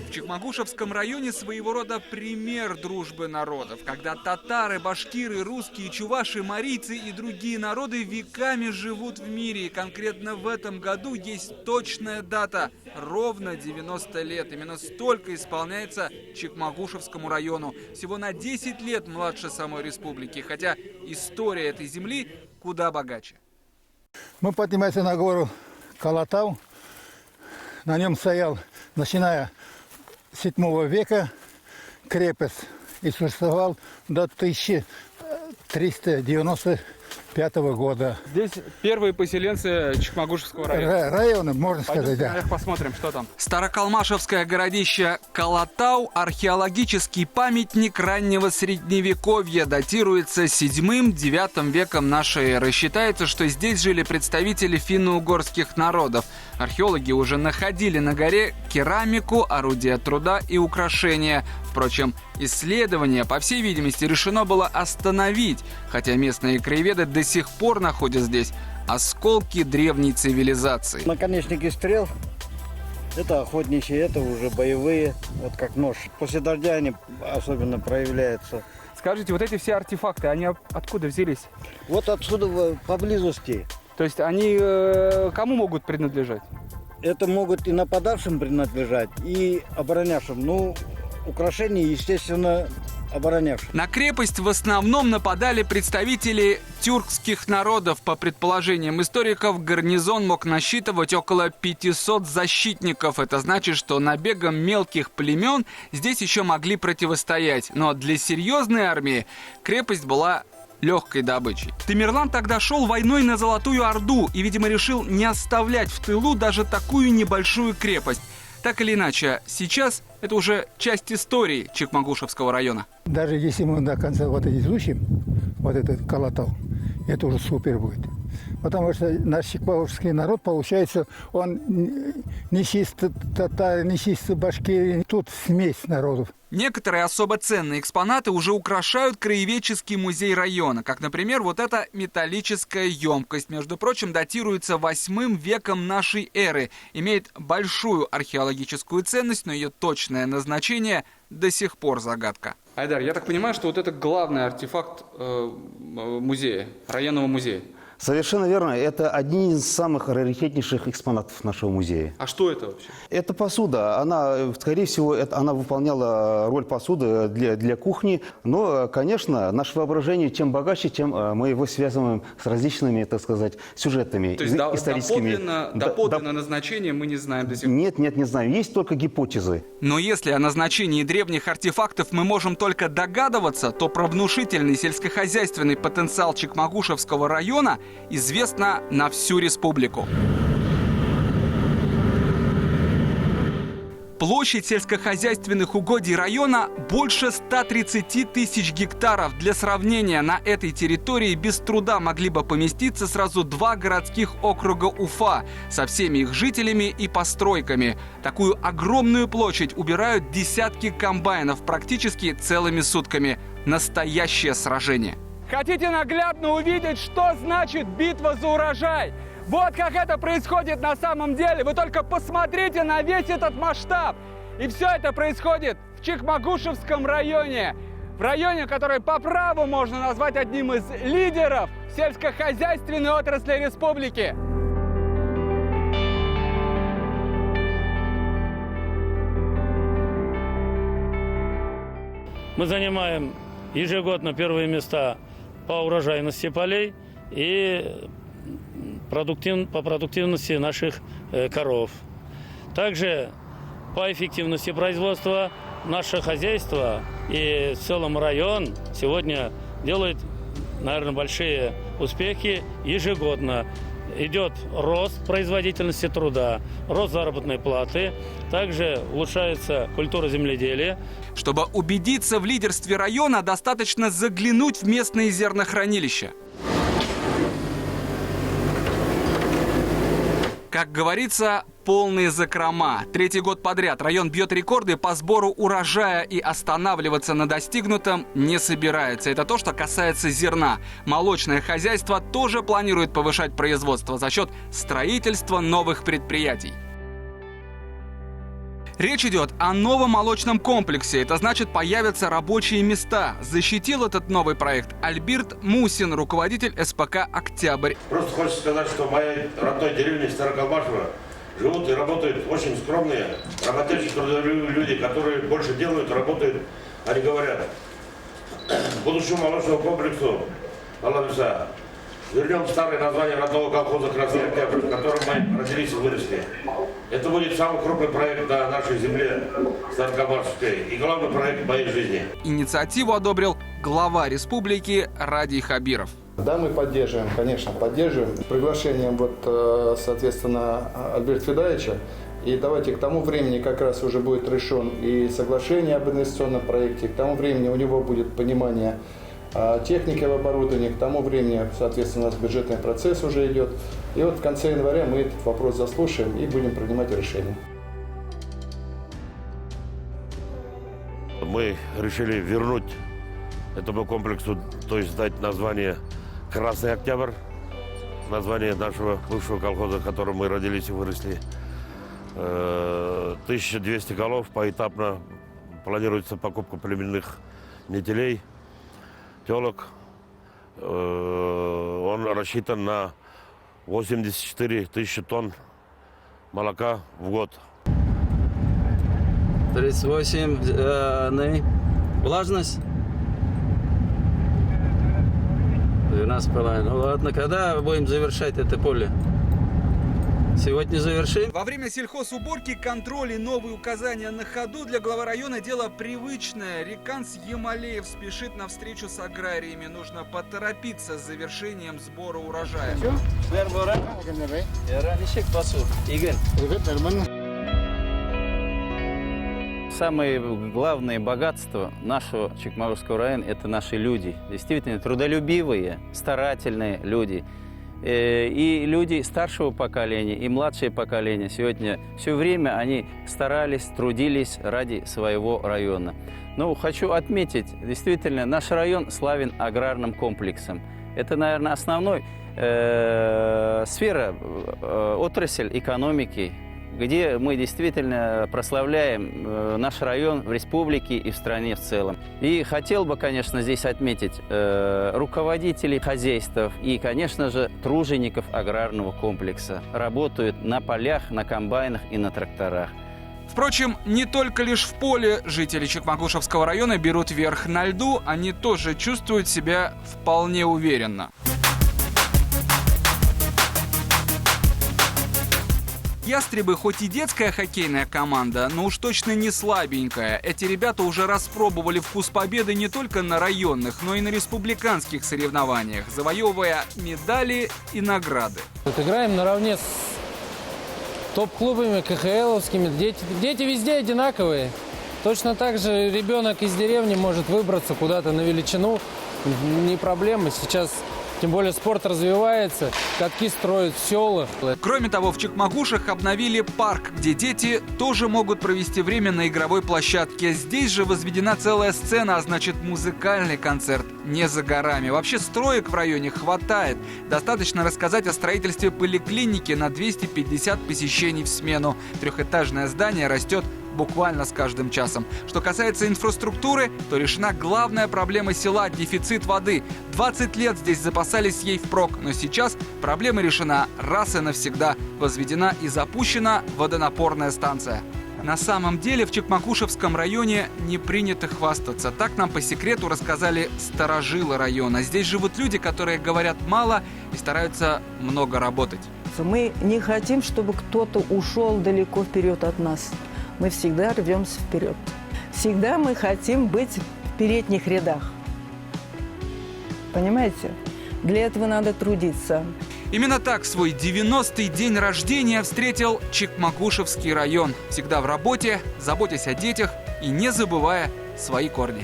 В Чекмагушевском районе своего рода пример дружбы народов, когда татары, башкиры, русские, чуваши, марийцы и другие народы веками живут в мире. И конкретно в этом году есть точная дата – ровно 90 лет. Именно столько исполняется Чекмагушевскому району. Всего на 10 лет младше самой республики, хотя история этой земли куда богаче. Мы поднимаемся на гору Калатау. На нем стоял, начиная с 7 века, крепость и существовал до 1395 года. Здесь первые поселенцы Чекмагушевского района. Района, можно сказать, да. Наверх посмотрим, что там. Старокалмашевское городище Калатау – археологический памятник раннего средневековья, датируется 7-9 веком нашей эры. Считается, что здесь жили представители финно-угорских народов. Археологи уже находили на горе керамику, орудия труда и украшения. Впрочем, исследование, по всей видимости, решено было остановить, хотя местные краеведы до сих пор находят здесь осколки древней цивилизации. Наконечники стрел – это охотничьи, это уже боевые, вот как нож. После дождя они особенно проявляются. Скажите, вот эти все артефакты, они откуда взялись? Вот отсюда поблизости. То есть они кому могут принадлежать? Это могут и нападавшим принадлежать, и оборонявшим. Ну, украшения, естественно, оборонявшим. На крепость в основном нападали представители тюркских народов. По предположениям историков, гарнизон мог насчитывать около 500 защитников. Это значит, что набегам мелких племен здесь еще могли противостоять. Но для серьезной армии крепость была легкой добычей. Тамерлан тогда шел войной на Золотую Орду и, видимо, решил не оставлять в тылу даже такую небольшую крепость. Так или иначе, сейчас это уже часть истории Чекмагушевского района. Даже если мы до конца вот изучим, вот этот Калатау, это уже супер будет. Потому что наш чекмагушевский народ, получается, он не чисто татары, не чисто башкиры, тут смесь народов. Некоторые особо ценные экспонаты уже украшают краеведческий музей района, как, например, вот эта металлическая емкость. Между прочим, датируется 8 веком нашей эры, имеет большую археологическую ценность, но ее точное назначение до сих пор загадка. Айдар, я так понимаю, что вот это главный артефакт музея, районного музея. Совершенно верно. Это один из самых раритетнейших экспонатов нашего музея. А что это вообще? Это посуда. Она, скорее всего, она выполняла роль посуды для кухни. Но, конечно, наше воображение чем богаче, тем мы его связываем с различными, так сказать, сюжетами. То есть историческими. доподлинно назначение мы не знаем до сих пор? Нет, не знаю. Есть только гипотезы. Но если о назначении древних артефактов мы можем только догадываться, то про внушительный сельскохозяйственный потенциал Чекмагушевского района известно на всю республику. Площадь сельскохозяйственных угодий района больше 130 тысяч гектаров. Для сравнения, на этой территории без труда могли бы поместиться сразу 2 городских округа Уфа со всеми их жителями и постройками. Такую огромную площадь убирают десятки комбайнов практически целыми сутками. Настоящее сражение. Хотите наглядно увидеть, что значит битва за урожай? Вот как это происходит на самом деле. Вы только посмотрите на весь этот масштаб. И все это происходит в Чекмагушевском районе. В районе, который по праву можно назвать одним из лидеров сельскохозяйственной отрасли республики. Мы занимаем ежегодно первые места по урожайности полей и по продуктивности наших коров. Также по эффективности производства наше хозяйство и в целом район сегодня делает, наверное, большие успехи ежегодно. Идет рост производительности труда, рост заработной платы, также улучшается культура земледелия. Чтобы убедиться в лидерстве района, достаточно заглянуть в местные зернохранилища. Как говорится, полные закрома. Третий год подряд район бьет рекорды по сбору урожая и останавливаться на достигнутом не собирается. Это то, что касается зерна. Молочное хозяйство тоже планирует повышать производство за счет строительства новых предприятий. Речь идет о новом молочном комплексе. Это значит, появятся рабочие места. Защитил этот новый проект Альберт Мусин, руководитель СПК «Октябрь». Просто хочется сказать, что в моей родной деревне Староколбашево живут и работают очень скромные, работающие трудолюбивые люди, которые больше делают, работают. Они говорят, будущему молочному комплексу Аллах, вернем старое название родного колхоза «Красный Октябрь», в котором мы родились и выросли. Это будет самый крупный проект на нашей земле Староколбашевской и главный проект в моей жизни. Инициативу одобрил глава республики Радий Хабиров. Да, мы поддерживаем, конечно, поддерживаем. Приглашением, соответственно, Альберта Федоровича. И давайте к тому времени как раз уже будет решен и соглашение об инвестиционном проекте, к тому времени у него будет понимание техники в оборудовании, к тому времени, соответственно, у нас бюджетный процесс уже идет. И вот в конце января мы этот вопрос заслушаем и будем принимать решение. Мы решили вернуть этому комплексу, то есть дать название «Красный Октябрь», название нашего бывшего колхоза, в котором мы родились и выросли. 1200 голов, поэтапно планируется покупка племенных метелей, телок. Он рассчитан на 84 тысячи тонн молока в год. 38 влажность. 12,5. Ну ладно, когда будем завершать это поле? Сегодня завершим. Во время сельхозуборки, контроль и новые указания на ходу для главы района дело привычное. Реканс Емалеев спешит на встречу с аграриями. Нужно поторопиться с завершением сбора урожая. Самое главное богатство нашего Чекмагушского района – это наши люди. Действительно трудолюбивые, старательные люди. И люди старшего поколения, и младшее поколение сегодня все время они старались, трудились ради своего района. Но хочу отметить, действительно, наш район славен аграрным комплексом. Это, наверное, основной сфера, отрасль экономики, где мы действительно прославляем наш район в республике и в стране в целом. И хотел бы, конечно, здесь отметить руководителей хозяйств и, конечно же, тружеников аграрного комплекса. Работают на полях, на комбайнах и на тракторах. Впрочем, не только лишь в поле жители Чекмагушевского района берут верх на льду, они тоже чувствуют себя вполне уверенно. Ястребы хоть и детская хоккейная команда, но уж точно не слабенькая. Эти ребята уже распробовали вкус победы не только на районных, но и на республиканских соревнованиях, завоевывая медали и награды. Играем наравне с топ-клубами, КХЛовскими. Дети везде одинаковые. Точно так же ребенок из деревни может выбраться куда-то на величину. Не проблема. Сейчас, тем более, спорт развивается, катки строят в селах. Кроме того, в Чекмагушах обновили парк, где дети тоже могут провести время на игровой площадке. Здесь же возведена целая сцена, а значит, музыкальный концерт не за горами. Вообще строек в районе хватает. Достаточно рассказать о строительстве поликлиники на 250 посещений в смену. Трехэтажное здание растет буквально с каждым часом. Что касается инфраструктуры, то решена главная проблема села – дефицит воды. 20 лет здесь запасались ей впрок, но сейчас проблема решена раз и навсегда. Возведена и запущена водонапорная станция. На самом деле в Чекмагушевском районе не принято хвастаться. Так нам по секрету рассказали старожилы района. Здесь живут люди, которые говорят мало и стараются много работать. Мы не хотим, чтобы кто-то ушел далеко вперед от нас. Мы всегда рвемся вперед. Всегда мы хотим быть в передних рядах. Понимаете? Для этого надо трудиться. Именно так свой 90-й день рождения встретил Чекмагушевский район. Всегда в работе, заботясь о детях и не забывая свои корни.